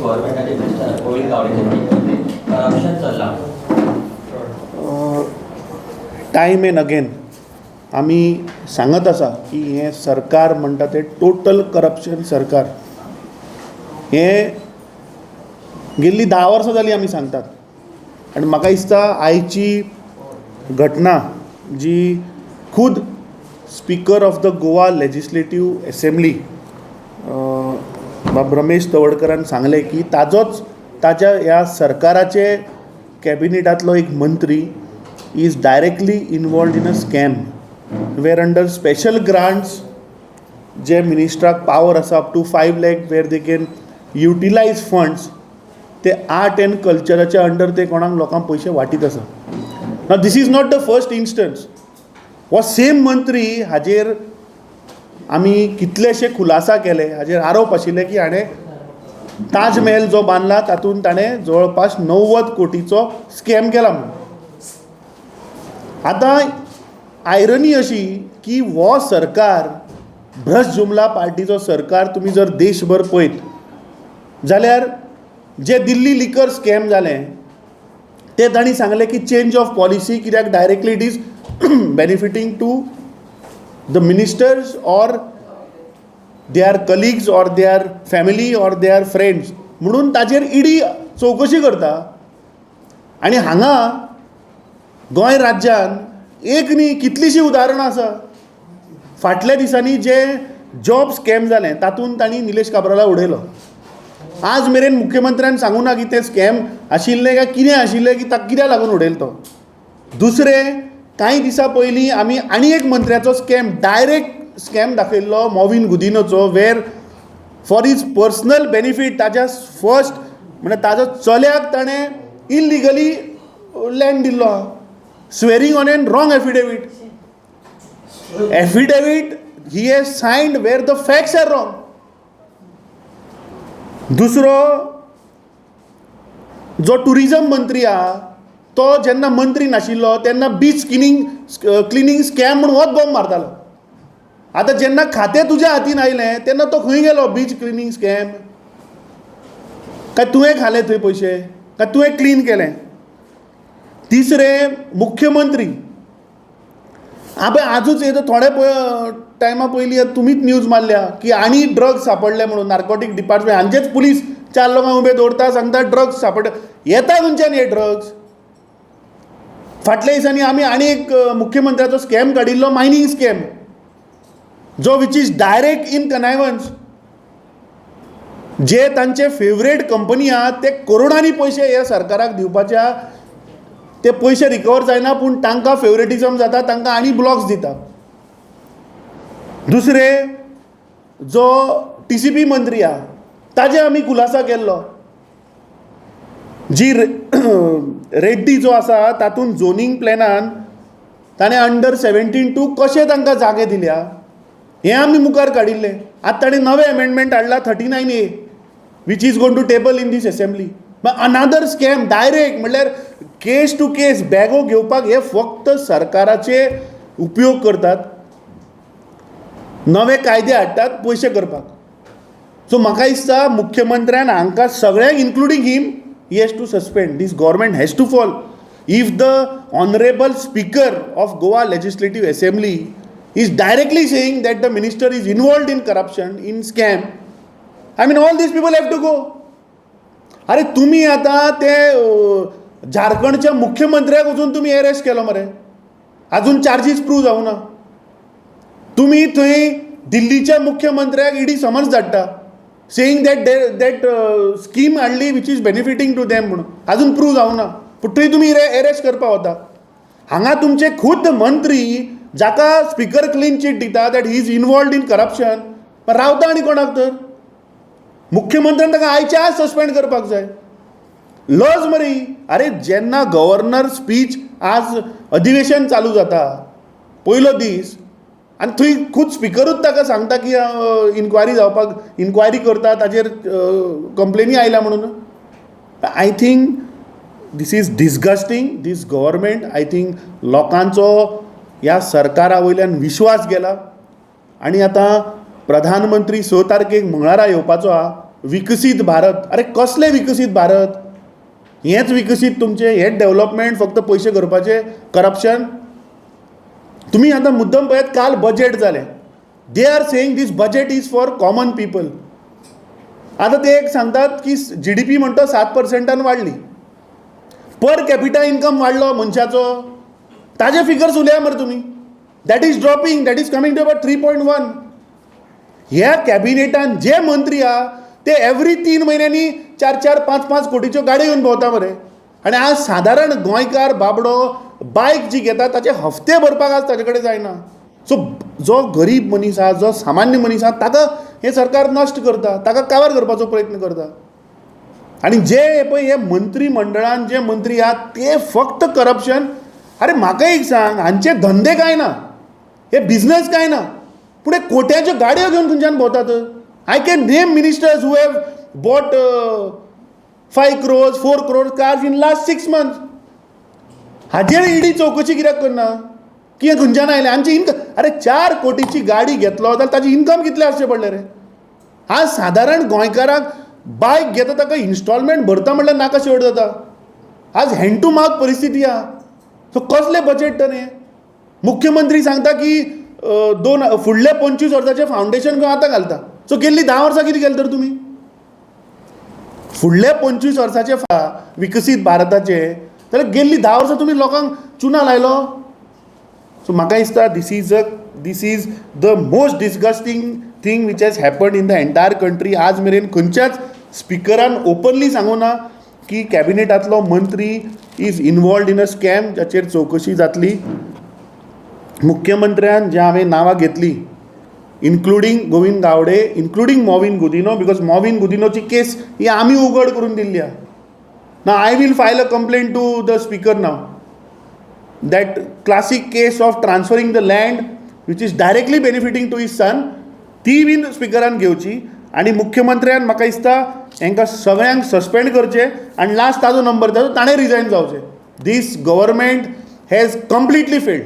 गव्हर्मेंटाचे minister Govind गावडेचे corruption चल्लां time end again आमी सांगत आसा की हे सरकार म्हणटा तें टोटल करप्शन सरकार. हे गेल्ली 10 वर्सां जालीं आमी सांगतात. आनी म्हाका दिसता आयची घटना जी खुद speaker of the Goa legislative assembly बाब रमेश तवडकरान सांगलें की ताच्या ह्या सरकाराचे कॅबिनेटांतलो एक मंत्री is directly involved in a scam where under special grants जे मिनिस्ट्राक पावर आसा up to 5 lakh where they can utilize funds ते आर्ट एंड कल्चराच्या अंडर ते कोणाक लोकांक पयशे वाटीत आसा. Now this is not the first instance. हो सेम मंत्री हाजेर आमी कितलेशे खुलासा केले, हाजेर आरोप आशिल्ले की हाणें ताजमहल जो बांदला तातूंत ताणें जवळपास 90 कोटीचो स्कॅम केला म्हणून. आतां आयरनी अशी की हो सरकार भ्रश जुमला पार्टीचो सरकार तुमी जर देशभर पळयत जाल्यार जे दिल्ली लिकर स्कॅम जालें ते तांणी सांगलें की चेंज ऑफ पॉलिसी, कित्याक directly it is benefiting to the ministers or their colleagues or their family or their friends म्हणून ताजेर ईडी चवकशी करता. आनी हांगा गोंय राज्यान एक न्ही कितलींशीं उदाहरणां आसा. फाटल्या दिसांनी जे जॉब स्कॅम जालें तातूंत तांणी निलेश काब्राला उडयलो. आज मेरेन मुख्यमंत्र्यान सांगूं ना की तें स्कॅम आशिल्लें काय कितें आशिल्लें, की ताका कित्याक लागून उडयलो तो. दुसरें कांय दिसां पयलीं आमी आनी एक मंत्र्याचो स्कॅम, डायरेक्ट स्कॅम दाखयल्लो मॉविन गुदिनोचो, where for his personal benefit ताच्या फर्स्ट म्हणजे ताच्या चल्याक ताणें इल्लिगली लँड दिल्लो आहा, swearing on an wrong affidavit he has signed where the facts are wrong. दुसरो जो टुरिजम मंत्री आहा तो जेन्ना मंत्री नाशिल्लो तेन्ना बीच क्लिनींग स्कॅम म्हणून होच बॉम्ब मारतालो. आतां जेन्ना खातें तुज्या हातीन आयलें तेन्ना तो खंय गेलो बीच क्लिनींग स्कॅम? काय तुवें खाले थंय पयशे, काय तुवें क्लीन केलें? तिसरें मुख्यमंत्री. आजूच येता थोडे टायमा पयलीं तुमीच न्यूज मारल्या की आनी ड्रग्स सापडले म्हणून. नार्कोटीक डिपार्टमेंट हांचेच पुलीस 4 लोकांक उबे दवरता, सांगता ड्रग्स सापडले. येता खंयच्यान हे ड्रग्स? फाटल्या दिसांनी आमी आनी एक मुख्यमंत्र्याचो स्कॅम काडिल्लो, मायनींग स्कॅम, जो विच इज डायरेक्ट इन कनायवन्स. जे तांचे फेवरेट कंपनी आहा ते करोडांनी पयशे ह्या सरकाराक दिवपाच्या, ते पयशे रिकवर जायना पूण तांकां फेवरेटिजम जाता, तांकां आनी ब्लॉक्स दिता. दुसरे जो TCP मंत्री आहा ताजे आमी खुलासा केल्लो. जी रेड्डी जो आसा तातूंत झोनींग प्लॅनान ताणें अंडर 17 कशे तांकां जागे दिल्या हें आमी मुखार काडिल्लें. आतां ताणें नवें अमेंडमेंट हाडला 39A which is going to table in this assembly. Another scam direct, म्हणल्यार केस टू केस बॅगो घेवपाक हे फक्त सरकाराचे उपयोग करतात, नवे कायदे हाडटात पयशे करपाक. सो म्हाका दिसता मुख्यमंत्र्यान हांकां सगळ्यांक including him he has to suspend. This government has to fall. If the honourable speaker of Goa legislative assembly is directly saying that the minister is involved in corruption, in scam, I mean all these people have to go. अरे तुम्ही आता ते झारखंडच्या मुख्यमंत्र्याक अजून तुम्ही arrest केलो मरे, अजून चार्जीस प्रूव्ह जावं ना. तुम्ही थंय दिल्लीच्या मुख्यमंत्र्याक ईडी समन्स धाडटा सेईंग दॅट स्कीम हाडली which is benefiting to them म्हणून, अजून प्रूव्ह जावं ना, पूण थंय तुमी अरेस्ट करपाक वता. हांगा तुमचे खुद्द मंत्री जाका स्पीकर क्लीन चीट दिता that he is involved in corruption, रावता आनी कोणाक तर? मुख्यमंत्र्यान ताका आयच्या आज सस्पेंड करपाक जाय. लज मरी. अरे जेन्ना गव्हर्नर स्पीच, आज अधिवेशन चालू जाता पयलो दीस, आनी थंय खूद स्पिकरूच ताका सांगता की इन्क्वायरी जावपाक, इन्क्वायरी करता, ताजेर कंप्लेनी आयल्या म्हणून. I think this is disgusting. This government, I think लोकांचो ह्या सरकारा वयल्यान विश्वास गेला. आनी आतां प्रधानमंत्री 6 तारखेक मंगळारा येवपाचो आहा. विकसीत भारत. अरे कसले विकसीत भारत? हेच विकसीत तुमचे हेच डेव्हलपमेंट फक्त पयशे करपाचे, करप्शन. तुम्ही आता मुद्दम पळयत काल बजेट जालें. They are saying this budget is for common people. आता ते एक सांगतात की GDP म्हणतो 7% वाडली. पर कॅपिटा इन्कम वाडलो मनशाचो. ताजे फिगर्स उलया मरे तुमी. That is dropping, that is coming to about 3.1. ह्या कॅबिनेटान जे मंत्री आहा ते एवरी 3 म्हयन्यांनी 4-4, 5-5 कोटीच्यो गाडयो घेवन भोंवता मरे. आनी आज सादारण गोंयकार बाबडो बायक जी घेता ताचे हफ्ते भरपाक आज ताजे कडेन जायना. सो जो गरीब मनीस आहा, जो सामान्य मनीस आहा, ताका हे सरकार नश्ट करता, ताका काबार करपाचो प्रयत्न करता. आनी जे पळय हे मंत्री मंडळान जे मंत्री आहात ते फक्त करप्शन. अरे म्हाका एक सांग, हांचे धंदे काय ना, हे बिझनेस काय ना, पूण हे कोट्याच्यो गाडयो घेवन खंयच्यान भोंवतात. I can name ministers who have bought 5 crores, 4 crores cars in last 6 months. हाजेर ईडी चौकशी कित्याक करना की हे खंयच्यान आयले? आमची इन्कम, अरे 4 कोटीची गाडी घेतलो जाल्यार ताजी इन्कम कितले आसचे पडले रे? आज सादारण गोंयकाराक बायक घेता ताका इन्स्टॉलमेंट भरता म्हटल्यार नाका शेवट जाता. आज हँड टू माउथ परिस्थिती आहा. सो कसले बजेट तर हे? मुख्यमंत्री सांगता की फुडले 25 वर्साचे फावंडेशन खंय आतां घालता. सो गेल्ली 10 वर्सां कितें केलें तर तुमी? फुडले 25 वर्साचे विकसीत भारताचे जाल्यार गेल्ली 10 वर्सां तुमी लोकांक चुना लायलो. सो म्हाका दिसता this is the most disgusting thing which has happened in the entire country. आज मेरेन खंयच्याच स्पिकरान ओपनली सांगूं ना की कॅबिनेटांतलो मंत्री is involved in a scam जाचेर चवकशी जातली. मुख्यमंत्र्यान जे हांवें नांवां घेतली, including Govind Gawde, including Mauvin Gudino, because Mauvin गुदिनोची केस ही आमी उघड करून दिल्ली आहा. Now I will file a complaint to the speaker now. That classic case of transferring the land which is directly benefiting to his son, ती बीन स्पिकरान घेवची. आनी मुख्यमंत्र्यान म्हाका दिसता हांकां सगळ्यांक सस्पेंड करचें आनी लास्ट ताजो नंबर ताजो ताणें रिजायन जावचें. This government has completely failed.